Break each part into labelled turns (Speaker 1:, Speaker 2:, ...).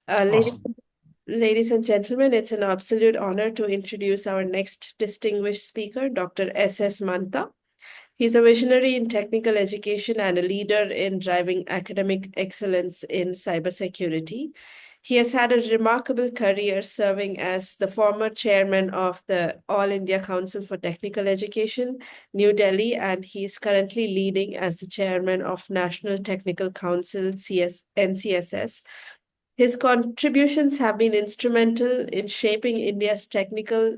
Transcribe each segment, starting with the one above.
Speaker 1: Uh, ladies,
Speaker 2: Awesome.
Speaker 1: ladies and gentlemen, it's an absolute honor to introduce our next distinguished speaker, Dr. S.S. Mantha. He's a visionary in technical education and a leader in driving academic excellence in cybersecurity. He has had a remarkable career serving as the former chairman of the All India Council for Technical Education, New Delhi, and he's currently leading as the chairman of National Technical Council, NCSS. His contributions have been instrumental in shaping India's technical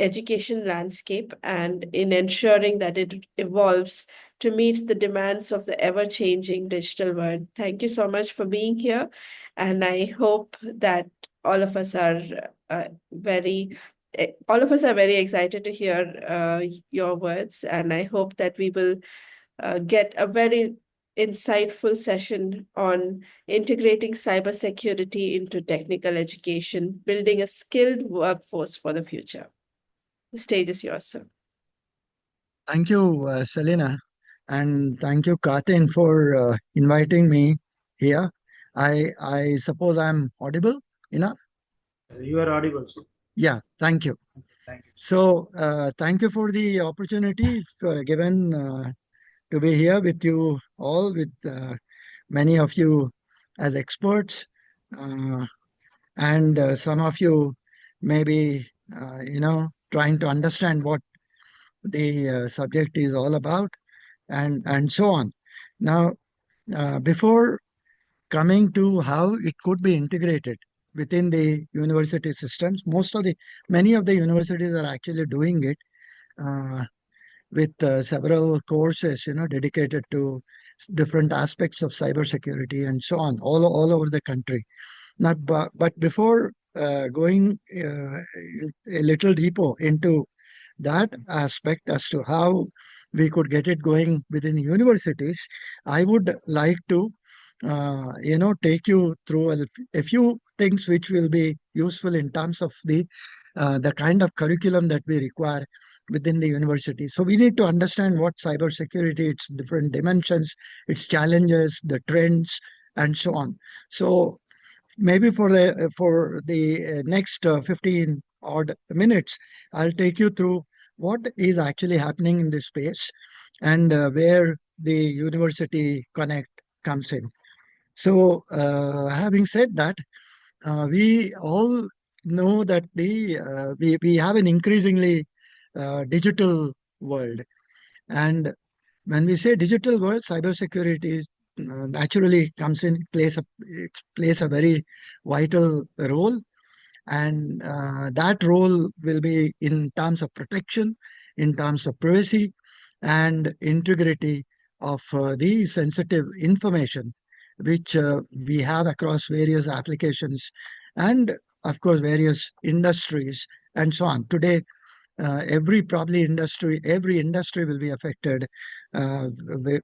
Speaker 1: education landscape and in ensuring that it evolves to meet the demands of the ever-changing digital world. Thank you so much for being here, and I hope that all of us are all of us are very excited to hear your words, and I hope that we will get a very insightful session on integrating cybersecurity into technical education, building a skilled workforce for the future. The stage is yours, sir.
Speaker 3: Thank you, Selena, and thank you, Katin, for inviting me here. I suppose I'm audible enough?
Speaker 2: You are audible, sir.
Speaker 3: Yeah, thank you.
Speaker 2: Thank you.
Speaker 3: So, thank you for the opportunity given to be here with you all, with many of you as experts, uh, and some of you maybe, trying to understand what the subject is all about, and so on. Now, before coming to how it could be integrated within the university systems, many of the universities are actually doing it uh, with several courses, dedicated to different aspects of cybersecurity and so on, all over the country. But before going a little deeper into that aspect as to how we could get it going within universities, I would like to, take you through a few things which will be useful in terms of the kind of curriculum that we require within the university. So we need to understand what cybersecurity, its different dimensions, its challenges, the trends, and so on. So maybe for the next 15 odd minutes, I'll take you through what is actually happening in this space and where the University Connect comes in. So, having said that, we all know that we have an increasingly digital world, and when we say digital world, cybersecurity naturally comes in it plays a very vital role, and that role will be in terms of protection, in terms of privacy, and integrity of the sensitive information which we have across various applications and, of course, various industries and so on. Today, every industry will be affected,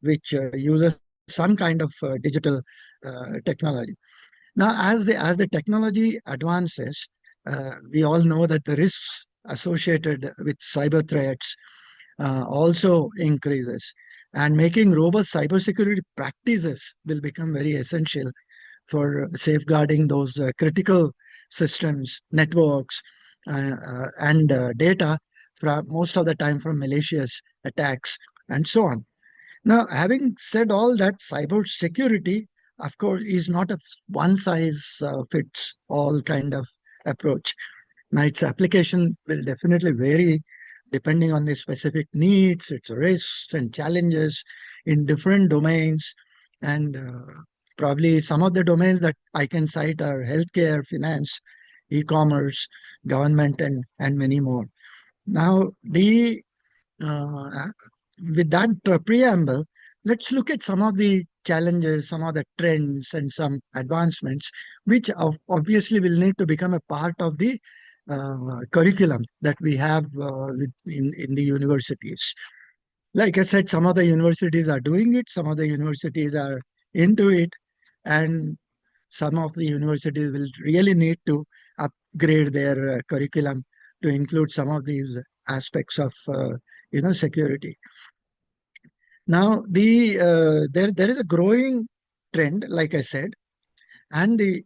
Speaker 3: which uses some kind of digital technology. Now, as the technology advances, we all know that the risks associated with cyber threats also increases, and making robust cybersecurity practices will become very essential for safeguarding those critical systems, networks, and data from most of the time from malicious attacks and so on. Now, having said all that, cybersecurity, of course, is not a one size fits all kind of approach. Now, its application will definitely vary depending on the specific needs, its risks and challenges in different domains. And probably some of the domains that I can cite are healthcare, finance, e-commerce, government, and many more. Now, uh, with that preamble, let's look at some of the challenges, some of the trends, and some advancements, which obviously will need to become a part of the curriculum that we have in the universities. Like I said, some of the universities are doing it, some of the universities are into it, and some of the universities will really need to upgrade their curriculum to include some of these aspects of security. Now, there is a growing trend, like I said, And the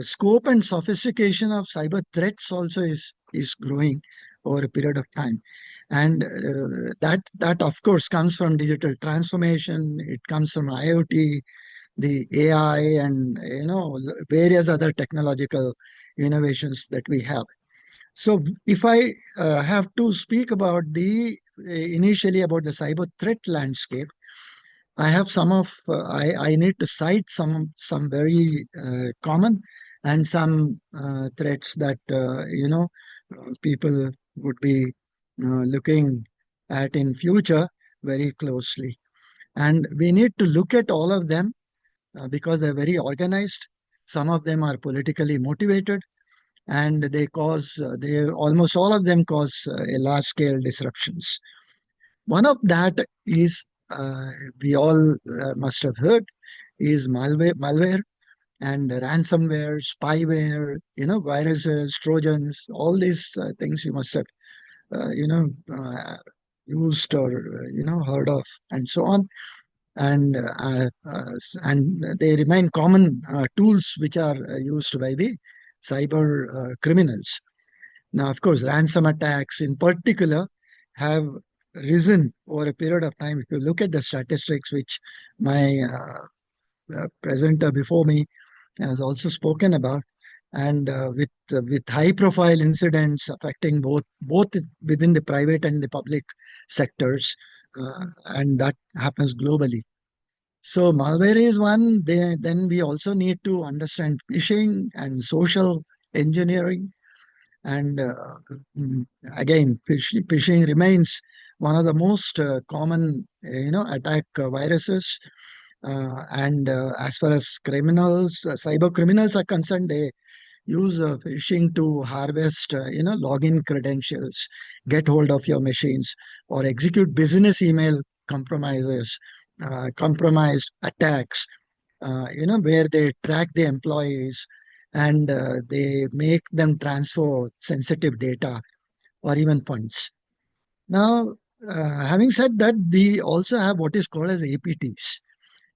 Speaker 3: scope and sophistication of cyber threats also is growing over a period of time. And that of course comes from digital transformation. It comes from IoT, the AI, and various other technological innovations that we have. So if I have to speak about the initially about the cyber threat landscape, I have some of I need to cite some very common and some threats that people would be looking at in future very closely. And we need to look at all of them because they're very organized. Some of them are politically motivated, and they almost all of them cause a large scale disruptions. One of that is we all must have heard is malware and ransomware, spyware, viruses, trojans, all these things you must have uh, you know uh, used or heard of, and so on. And they remain common tools which are used by the cyber criminals. Now, of course, ransom attacks in particular have risen over a period of time. If you look at the statistics, which my presenter before me has also spoken about, and with high-profile incidents affecting both within the private and the public sectors, and that happens globally. So malware is one. Then we also need to understand phishing and social engineering. And mm, again, phishing remains one of the most common, attack viruses. And as far as cyber criminals are concerned, they use phishing to harvest, login credentials, get hold of your machines, or execute business email compromises, compromised attacks, where they track the employees and they make them transfer sensitive data or even funds. Now, having said that, we also have what is called as APTs.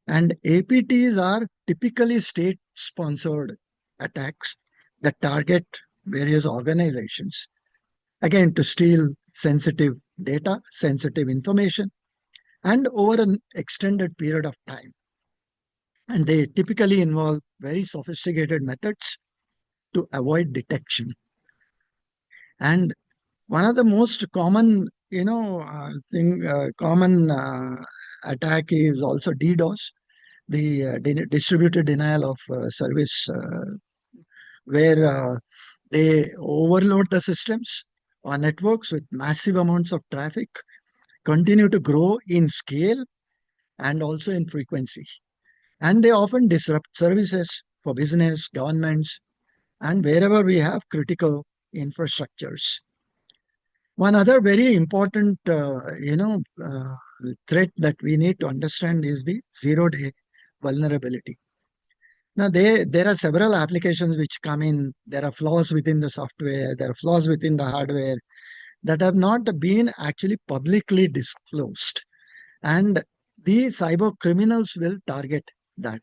Speaker 3: And APTs are typically state sponsored attacks that target various organizations, again, to steal sensitive data, sensitive information, and over an extended period of time. And they typically involve very sophisticated methods to avoid detection. And one of the most common, common attack is also DDoS, the distributed denial of service, where they overload the systems or networks with massive amounts of traffic, continue to grow in scale and also in frequency. And they often disrupt services for business, governments, and wherever we have critical infrastructures. One other very important, threat that we need to understand is the zero-day vulnerability. Now, there are several applications which come in. There are flaws within the software. There are flaws within the hardware that have not been actually publicly disclosed. And the cyber criminals will target that.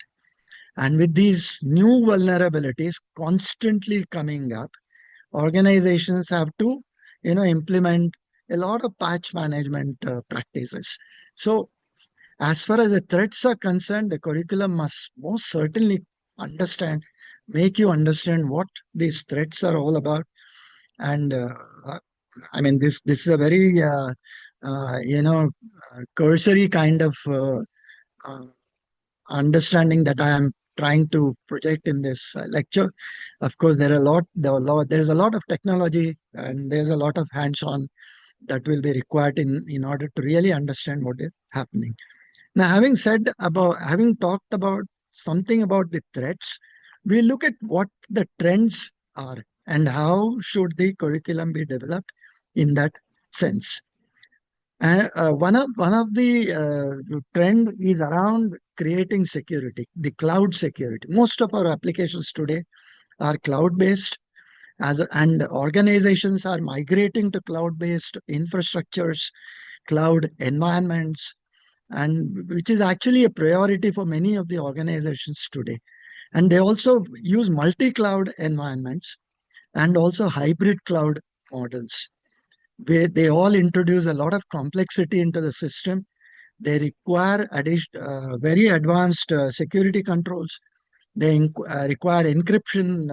Speaker 3: And with these new vulnerabilities constantly coming up, organizations have to, implement a lot of patch management practices. So, as far as the threats are concerned, the curriculum must most certainly make you understand what these threats are all about. And I mean, this is a very cursory kind of understanding that I am trying to project in this lecture. Of course, there's a lot of technology and there's a lot of hands-on that will be required in order to really understand what is happening. Now, having talked about something about the threats, we look at what the trends are and how should the curriculum be developed in that sense. And one of the trend is around creating security, the cloud security. Most of our applications today are cloud-based, and organizations are migrating to cloud-based infrastructures, cloud environments, and which is actually a priority for many of the organizations today. And they also use multi-cloud environments and also hybrid cloud models. They all introduce a lot of complexity into the system. They require very advanced security controls. They require encryption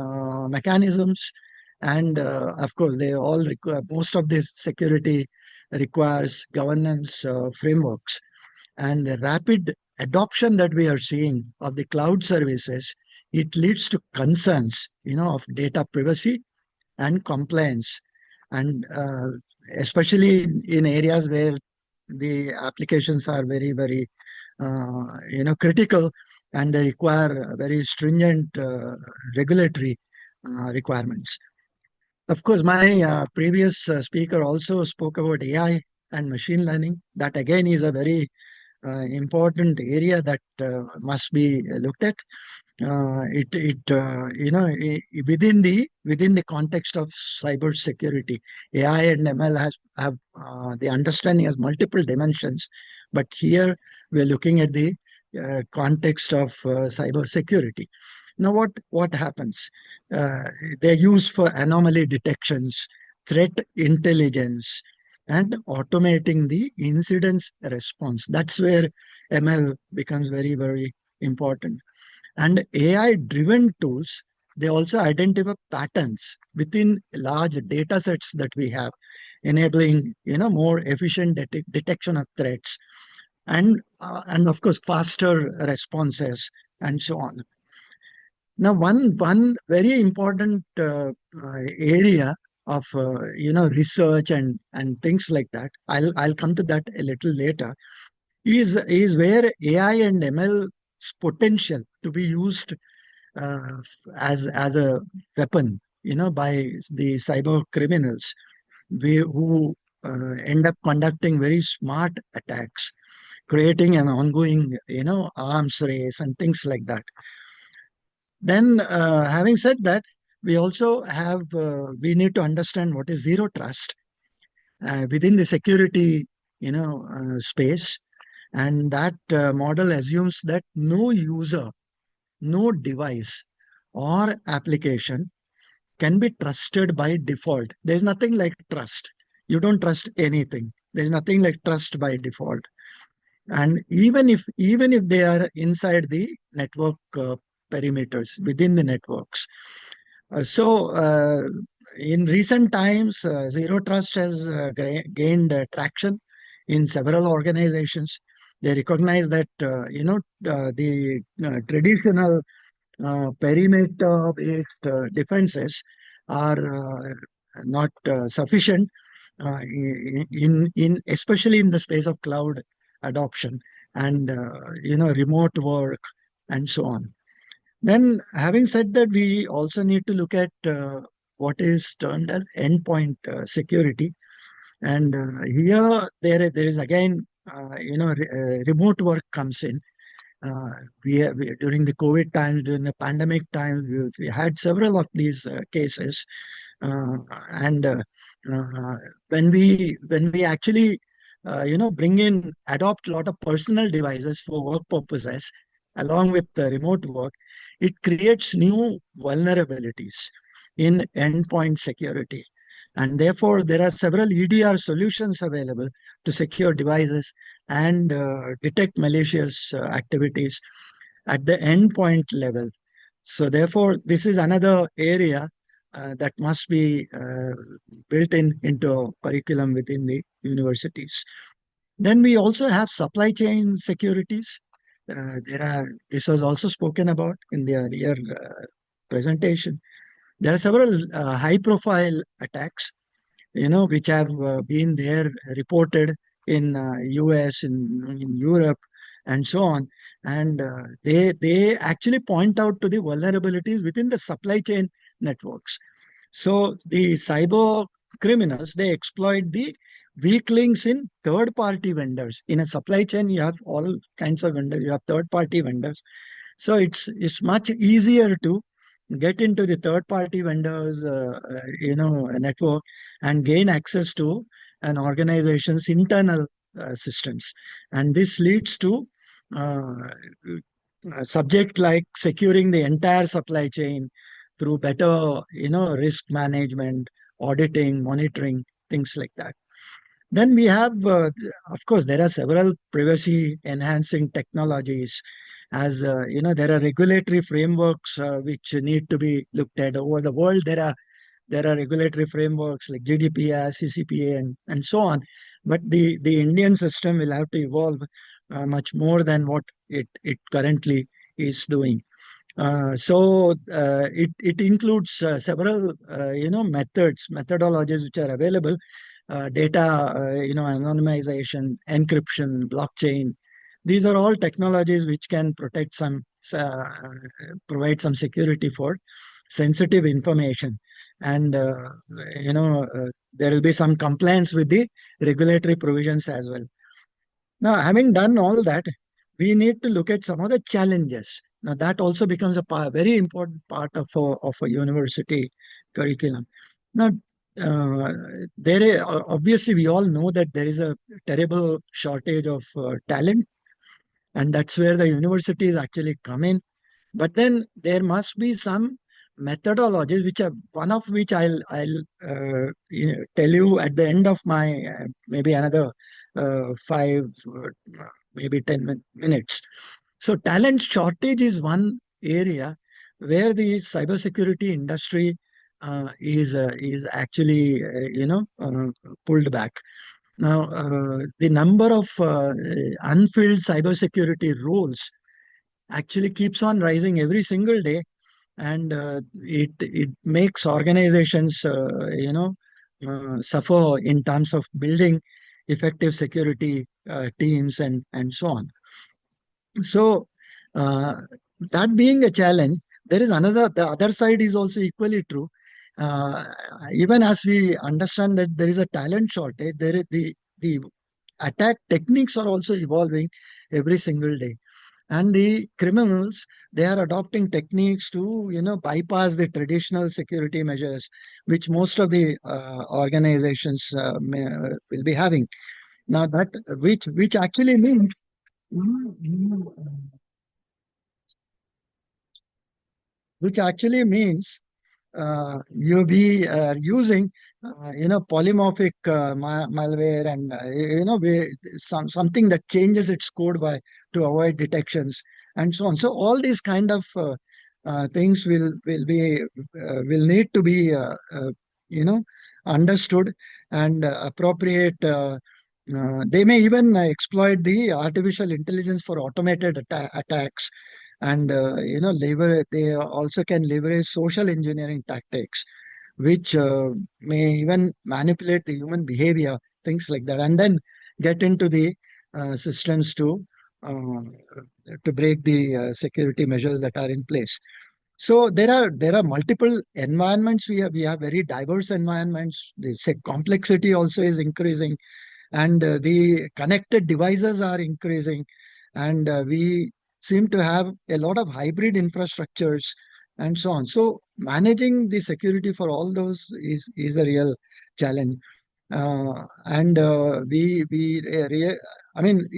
Speaker 3: mechanisms. And of course, they all require, most of this security requires governance frameworks. And the rapid adoption that we are seeing of the cloud services, it leads to concerns, of data privacy and compliance, and especially in areas where the applications are very, very, critical, and they require very stringent regulatory requirements. Of course, my previous speaker also spoke about AI and machine learning. That again is a very important area that must be looked at. Within the context of cyber security, AI and ML have the understanding has multiple dimensions, but here we're looking at the context of cyber security. Now, what happens? Uh, they're used for anomaly detections, threat intelligence, and automating the incidents response. That's where ML becomes very, very important. And AI driven tools, they also identify patterns within large data sets that we have, enabling more efficient detection of threats, and of course faster responses, and so on. Now, one very important area of research and things like that, I'll come to that a little later, is where AI and ML's potential to be used as a weapon, by the cyber criminals, who end up conducting very smart attacks, creating an ongoing, arms race and things like that. Then, having said that, we also have we need to understand what is zero trust within the security, space, and that model assumes that no user, no device, or application can be trusted by default. There's nothing like trust. You don't trust anything. There's nothing like trust by default. And even if they are inside the network perimeters within the networks. So, in recent times, zero trust has gained traction in several organizations. They recognize that the traditional perimeter-based defenses are not sufficient in especially in the space of cloud adoption and remote work and so on. Then, having said that, we also need to look at what is termed as endpoint security, and here there is again remote work comes in. We during the COVID times, during the pandemic times, we had several of these cases, and when we actually adopt a lot of personal devices for work purposes along with the remote work, it creates new vulnerabilities in endpoint security. And therefore, there are several EDR solutions available to secure devices and detect malicious activities at the endpoint level. So, therefore, this is another area that must be built into curriculum within the universities. Then we also have supply chain securities. This was also spoken about in the earlier presentation. There are several high-profile attacks, which have been there reported in US, in Europe, and so on. And they actually point out to the vulnerabilities within the supply chain networks. So the cyber criminals, they exploit the weak links in third-party vendors. In a supply chain, you have all kinds of vendors. You have third-party vendors. So it's much easier to get into the third-party vendors, network, and gain access to an organization's internal systems. And this leads to uh, subject like securing the entire supply chain through better, risk management, auditing, monitoring, things like that. Then we have, of course, there are several privacy enhancing technologies. As there are regulatory frameworks which need to be looked at over the world. There are regulatory frameworks like GDPR, CCPA, and so on. But the Indian system will have to evolve much more than what it currently is doing. It includes several methodologies which are available: data, anonymization, encryption, blockchain. These are all technologies which can uh, provide some security for sensitive information, and there will be some compliance with the regulatory provisions as well. Now, having done all that, we need to look at some of the challenges. Now, that also becomes a very important part of a university curriculum. Now, obviously, we all know that there is a terrible shortage of talent, and that's where the universities actually come in. But then there must be some methodologies, which are one of which I'll tell you at the end of my maybe another 5, maybe 10 minutes. So talent shortage is one area where the cybersecurity industry is actually pulled back. Now, the number of unfilled cybersecurity roles actually keeps on rising every single day, and it makes organizations suffer in terms of building effective security teams and so on. So uh, that being a challenge, there is the other side is also equally true. uh, Even as we understand that there is a talent shortage, the attack techniques are also evolving every single day, and the criminals, they are adopting techniques to bypass the traditional security measures which most of the organizations will be having. Now that which actually means you you, which actually means you'll be using polymorphic malware, and something that changes its code by to avoid detections and so on. So all these kind of things will need to be you know understood and appropriate. They may even exploit the artificial intelligence for automated attacks, and they also can leverage social engineering tactics, which may even manipulate the human behavior, things like that, and then get into the systems uh, to break the security measures that are in place. So there are multiple environments. We have very diverse environments. The complexity also is increasing, and the connected devices are increasing, and we seem to have a lot of hybrid infrastructures and so on. So managing the security for all those is a real challenge. And we I mean,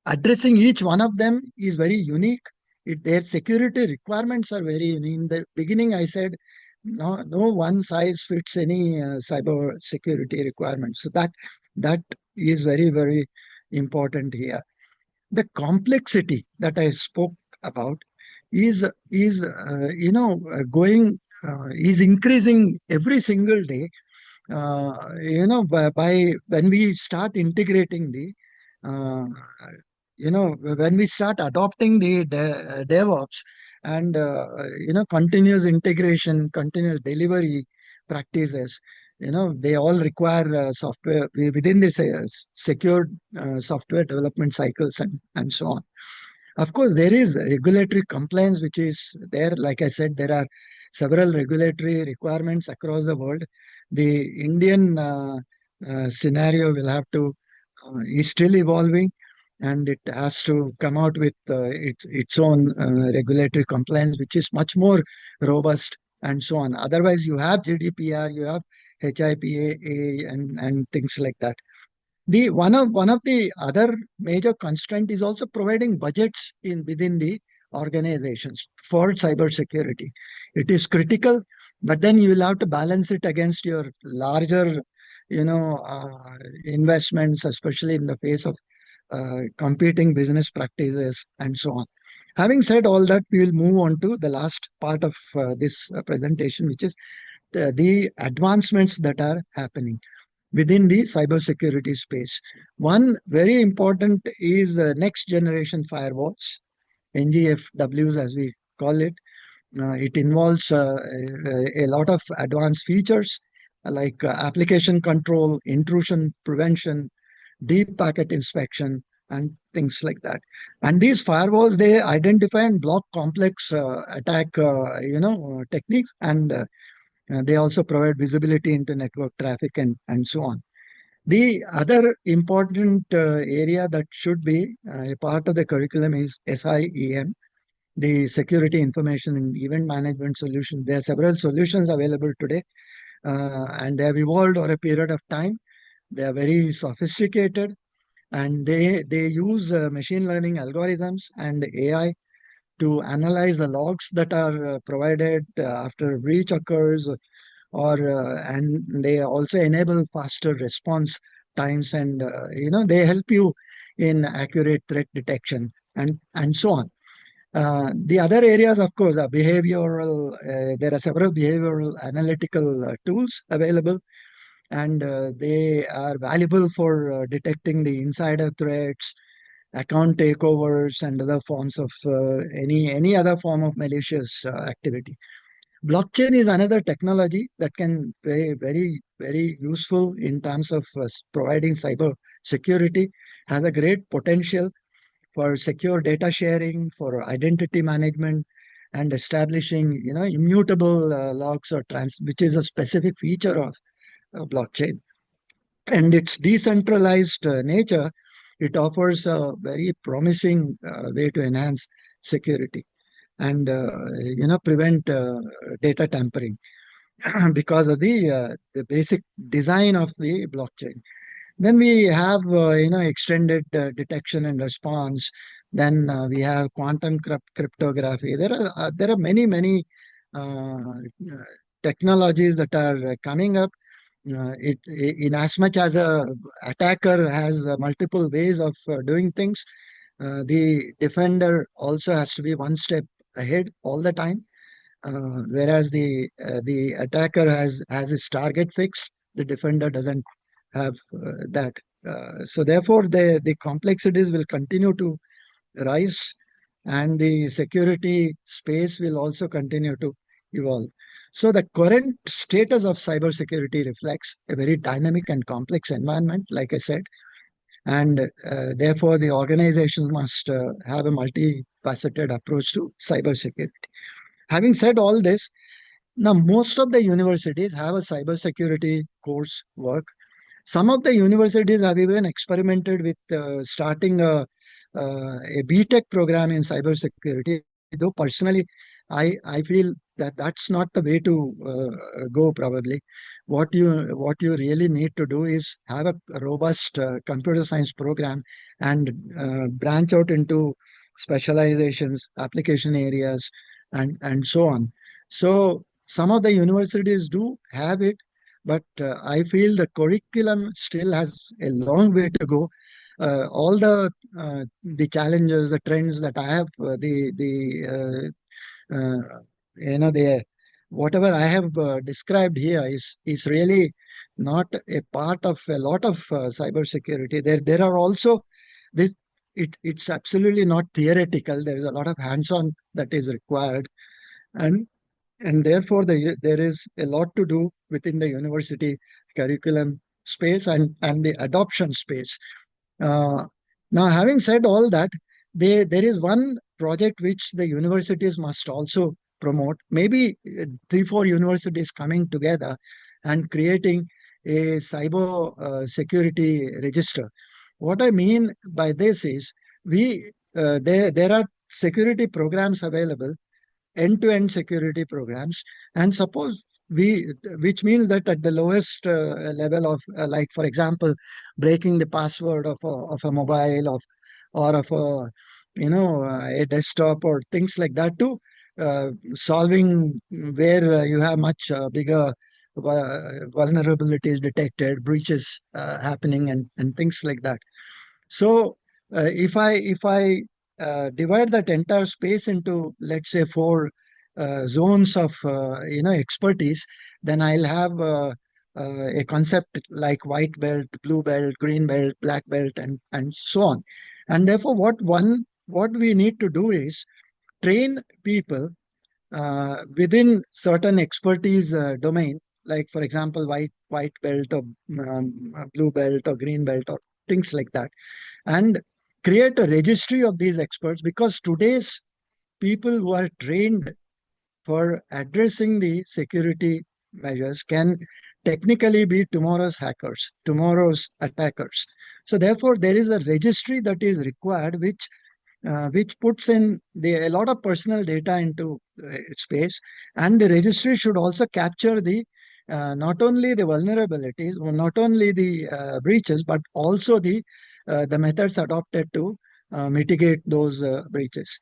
Speaker 3: addressing each one of them is very unique. Their security requirements are very unique. In the beginning, I said no one size fits any cyber security requirements. So that is very, very important here. The complexity that I spoke about is going is increasing every single day. By when we start integrating uh, when we start adopting the DevOps, and continuous integration, continuous delivery practices, they all require software within this secure software development cycles and so on. Of course, there is regulatory compliance which is there. Like I said, there are several regulatory requirements across the world. The Indian scenario will have to is still evolving, and it has to come out with its own regulatory compliance, which is much more robust and so on. Otherwise, you have GDPR, you have HIPAA, and things like that. The one of the other major constraint is also providing budgets in within the organizations for cybersecurity. It is critical, but then you will have to balance it against your larger, investments, especially in the face of competing business practices and so on. Having said all that, we will move on to the last part of this presentation, which is the advancements that are happening within the cybersecurity space. One very important is next generation firewalls, NGFWs as we call it. It involves a lot of advanced features like application control, intrusion prevention, deep packet inspection, and things like that. And these firewalls, they identify and block complex attack, techniques, and they also provide visibility into network traffic and so on. The other important area that should be a part of the curriculum is SIEM, the Security Information and Event Management Solution. There are several solutions available today, and they have evolved over a period of time. They are very sophisticated, and they use machine learning algorithms and AI to analyze the logs that are provided after a breach occurs, and they also enable faster response times, and they help you in accurate threat detection and so on. The other areas, of course, are behavioral. There are several behavioral analytical tools available, and they are valuable for detecting the insider threats, account takeovers, and other forms of any other form of malicious activity. Blockchain is another technology that can be very, very useful in terms of providing cyber security, has a great potential for secure data sharing, for identity management, and establishing, immutable logs or which is a specific feature of blockchain. And its decentralized nature, it offers a very promising way to enhance security and prevent data tampering because of the basic design of the blockchain. Then we have extended detection and response. Then we have quantum cryptography. There are many technologies that are coming up. In as much as a attacker has multiple ways of doing things, the defender also has to be one step ahead all the time. Whereas the attacker has his target fixed, the defender doesn't have that. So therefore, the complexities will continue to rise, and the security space will also continue to evolve. So the current status of cybersecurity reflects a very dynamic and complex environment, like I said, and therefore the organizations must have a multifaceted approach to cybersecurity. Having said all this, now most of the universities have a cybersecurity course work. Some of the universities have even experimented with starting a BTech program in cybersecurity. Though personally, I feel that that's not the way to go. Probably, what you really need to do is have a robust computer science program and branch out into specializations, application areas, and so on. So some of the universities do have it, but I feel the curriculum still has a long way to go. All the challenges, the trends that I have, the whatever I have described here is really not a part of a lot of cybersecurity. There are also this. It's absolutely not theoretical. There is a lot of hands-on that is required, and therefore there is a lot to do within the university curriculum space and the adoption space. Now, having said all that, there is one project which the universities must also promote. Maybe 3-4 universities coming together and creating a cyber security register. What I mean by this is there are security programs available, end-to-end security programs, and suppose which means that at the lowest level of like, for example, breaking the password of a mobile or of a desktop or things like that to solving where you have much bigger vulnerabilities detected, breaches happening, and things like that. So if I divide that entire space into, let's say, four zones of expertise, then I'll have a concept like white belt, blue belt, green belt, black belt, and so on. And therefore, what we need to do is train people within certain expertise domain, like for example, white belt or blue belt or green belt or things like that, and create a registry of these experts, because today's people who are trained for addressing the security measures can technically be tomorrow's hackers, tomorrow's attackers. So therefore, there is a registry that is required, which puts in a lot of personal data into space, and the registry should also capture the not only the vulnerabilities, or not only the breaches, but also the methods adopted to mitigate those breaches.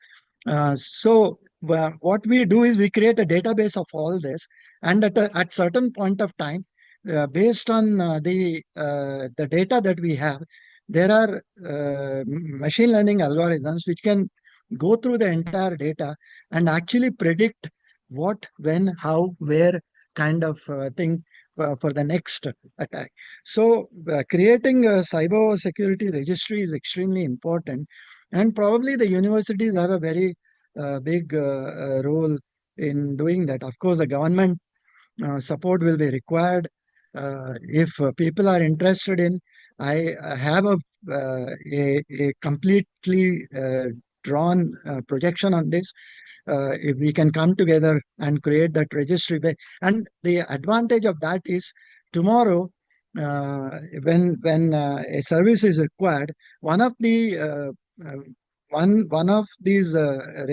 Speaker 3: So what we do is we create a database of all this, and at certain point of time, based on the data that we have, there are machine learning algorithms which can go through the entire data and actually predict what, when, how, where kind of thing for the next attack. So creating a cyber security registry is extremely important, and probably the universities have a very big role in doing that. Of course, the government support will be required. If people are interested in, I have a completely drawn projection on this. If we can come together and create that registry, and the advantage of that is tomorrow, when a service is required, one of the one of these the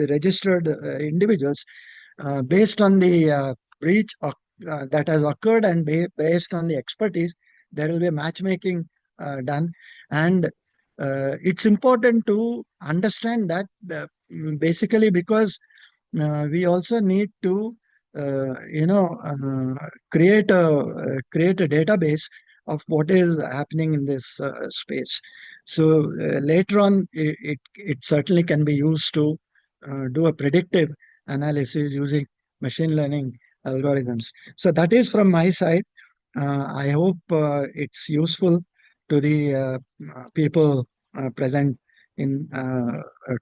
Speaker 3: registered individuals, based on the breach that has occurred, and based on the expertise, there will be a matchmaking done. And it's important to understand that basically, because we also need to create a database of what is happening in this space. So later on, it certainly can be used to do a predictive analysis using machine learning algorithms. So that is from my side. I hope it's useful to the people present in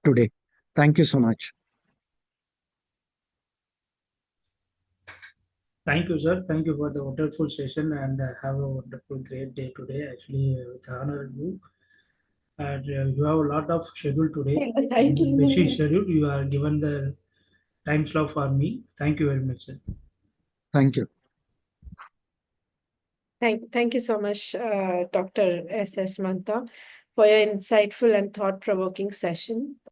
Speaker 3: today. Thank you so much.
Speaker 2: Thank you, sir. Thank you for the wonderful session, and have a wonderful, great day today. Actually, with honor you, and you have a lot of schedule today. In busy schedule, you are given the time slot for me. Thank you very much, sir.
Speaker 3: Thank you.
Speaker 1: Thank you so much, Dr. S.S. Mantha, for your insightful and thought-provoking session.